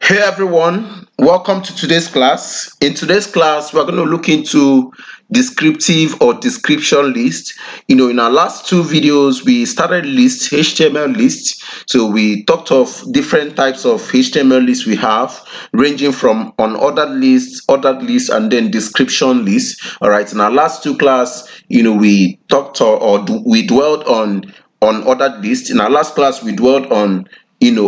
Hey everyone, welcome to today's class. In today's class, we're going to look into descriptive or description list. In our last two videos, we started lists, HTML lists. So we talked of different types of HTML lists we have, ranging from unordered lists, and then description lists. All right. In our last two class, we talked we dwelled on ordered lists. In our last class, we dwelled on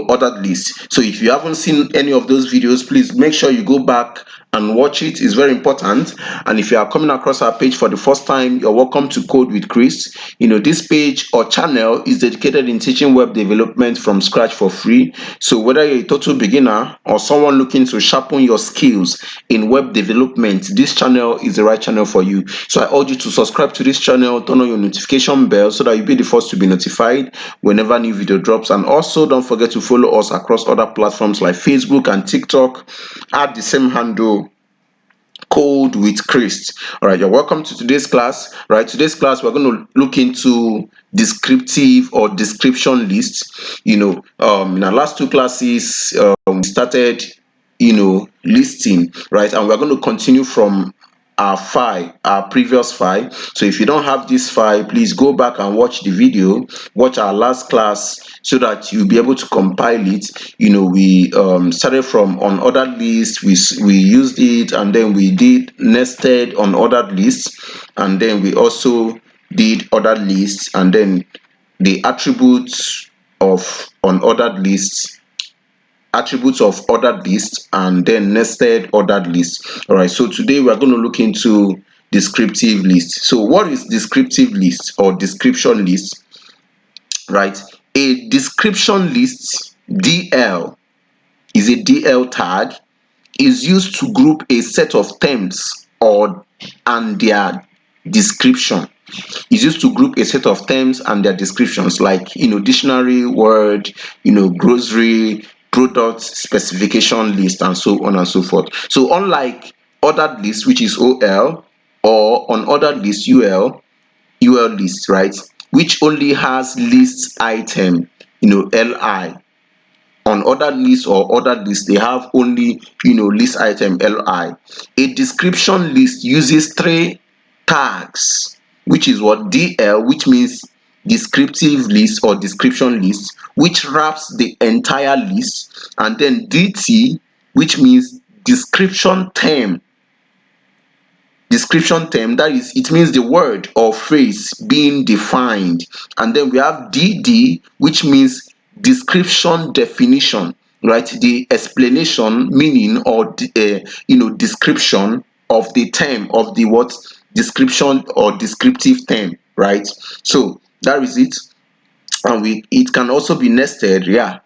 ordered lists. So if you haven't seen any of those videos, please make sure you go back and watch it. It's very important. And if you are coming across our page for the first time, you're welcome to Code with Chris. This page or channel is dedicated in teaching web development from scratch for free. So whether you're a total beginner or someone looking to sharpen your skills in web development, this channel is the right channel for you. So I urge you to subscribe to this channel, turn on your notification bell so that you'll be the first to be notified whenever new video drops. And also don't forget to follow us across other platforms like Facebook and TikTok at the same handle, Codewithkhrist. All right, you're welcome to today's class. Right, today's class we're going to look into descriptive or description lists. In our last two classes, we started listing, right, and we're going to continue from our previous file. So if you don't have this file, please go back and watch the video, watch our last class, so that you'll be able to compile it. We started from unordered list, we used it, and then we did nested unordered lists, and then we also did ordered lists, and then the attributes of ordered lists, and then nested ordered lists. All right, so today we are going to look into descriptive lists. So what is descriptive list or description list? Right, a description list, DL, is a DL tag, is used to group a set of terms and their description. Is used to group a set of terms and their descriptions, like dictionary, word, grocery, product specification list, and so on and so forth. So unlike ordered list, which is OL, or unordered list, UL list, right, which only has list item, LI. On other lists or ordered lists, they have only list item LI. A description list uses three tags, which is what DL, which means descriptive list or description list, which wraps the entire list, and then DT, which means description term, that is, it means the word or phrase being defined. And then we have DD, which means description definition, right, the explanation, meaning, or description of the term, of the what description or descriptive term, right. So that is it. And it can also be nested. Yeah,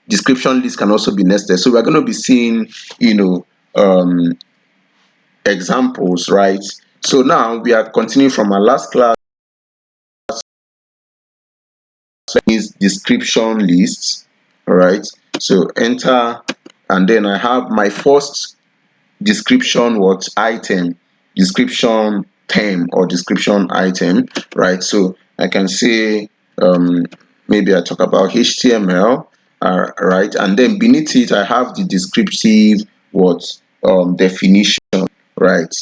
description list can also be nested. So we're going to be seeing examples, right. So now we are continuing from our last class, is description lists. All right, so enter, and then I have my first description item, description term or description item, right. So I can say, maybe I talk about HTML, right, and then beneath it I have the descriptive definition, right,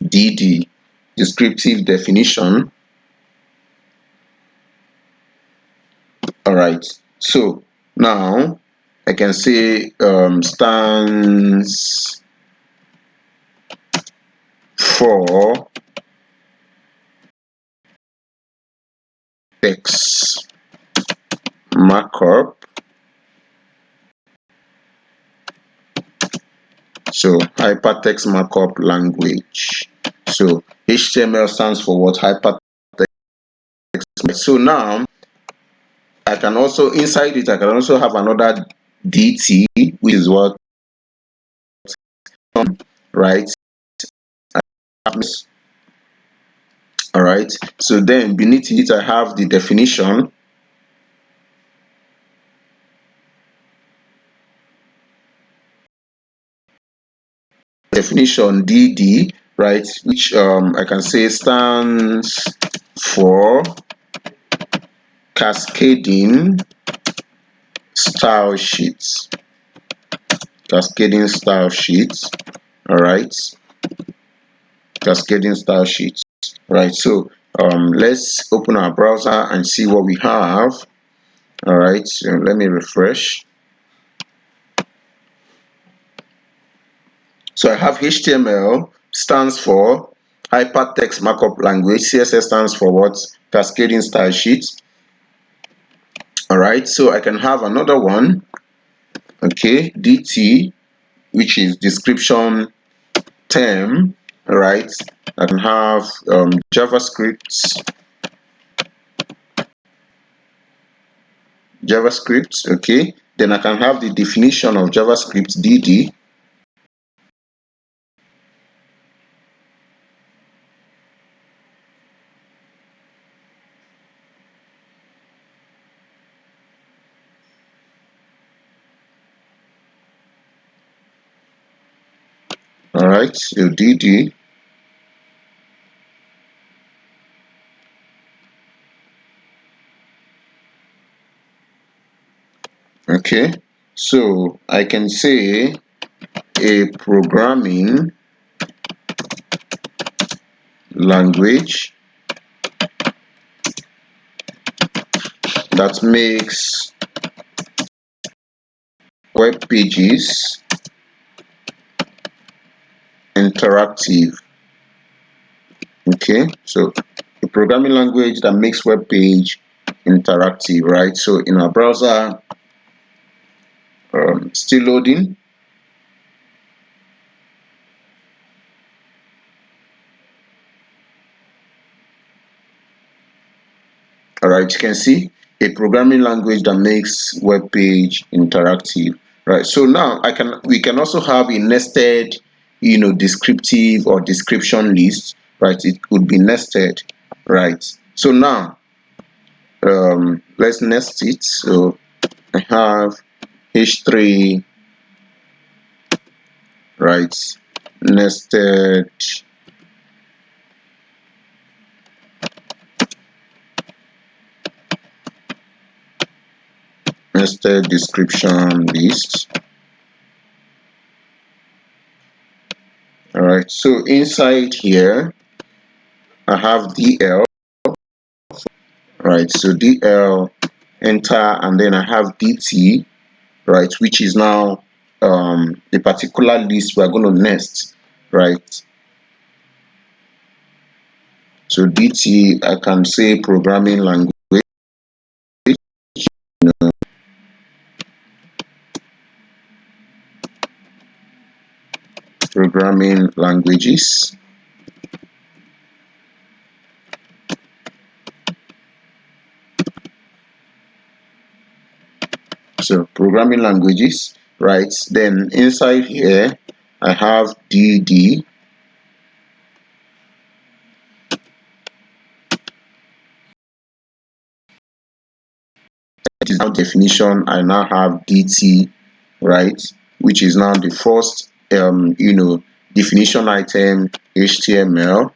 DD, descriptive definition. All right, so now I can say stands for text markup. So hypertext markup language. So HTML stands for what? Hypertext. So now I can also, inside it I can also have another DT, which is what, right. All right, so then beneath it I have the definition. Definition DD, right, which I can say stands for cascading style sheets. cascading style sheets. All right, cascading style sheets. Right, so let's open our browser and see what we have. All right, so let me refresh. So I have HTML stands for hypertext markup language. CSS stands for what? Cascading style sheets. All right, so I can have another one. Okay, DT, which is description term. All right, I can have JavaScript. Okay, then I can have the definition of JavaScript, DD. All right, so DD. Okay, so I can say a programming language that makes web pages interactive. Okay, so a programming language that makes web page interactive, right? So in our browser, still loading. All right, you can see a programming language that makes web page interactive, right? So now we can also have a nested, descriptive or description list, right? It could be nested, right? So now let's nest it. So I have h3, right? Nested description list. All right, so inside here I have DL, right? So DL, enter, and then I have DT, right, which is now the particular list we're going to nest, right? So DT, I can say programming language, programming languages. So programming languages, right? Then inside here I have DD. It is now definition. I now have DT, right, which is now the first definition item, HTML,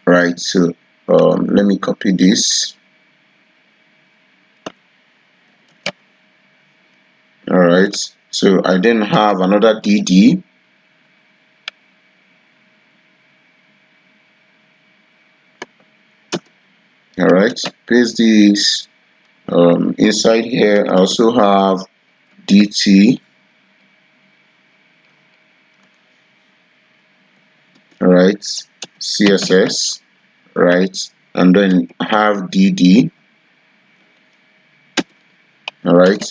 right? So let me copy this. All right, so I then have another DD. All right, paste this inside here. I also have DT. All right, CSS, right, and then have DD. All right,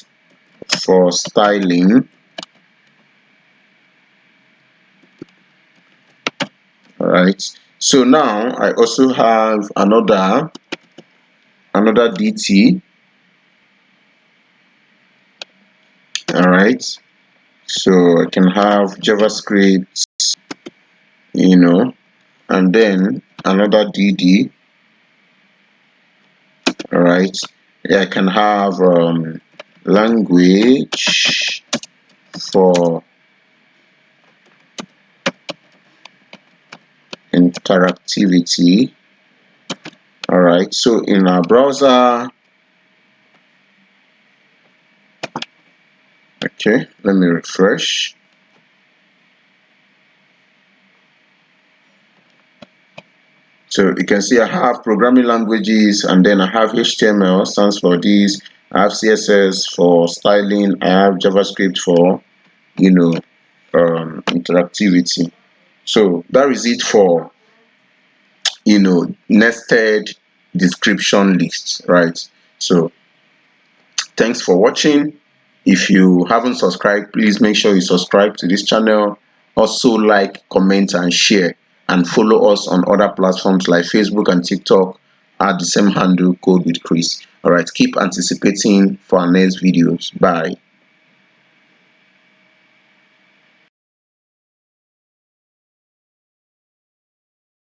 for styling. All right, so now I also have another DT. All right, so I can have JavaScript, and then another DD. All right, yeah, I can have language for interactivity. All right, so in our browser, okay, Okay, let me refresh. So you can see I have programming languages, and then I have HTML stands for this. I have CSS for styling. I have JavaScript for interactivity. So that is it for nested description lists, right? So thanks for watching. If you haven't subscribed, please make sure you subscribe to this channel. Also like, comment and share, and follow us on other platforms like Facebook and TikTok at the same handle, Code with Chris. All right, keep anticipating for our next videos. Bye.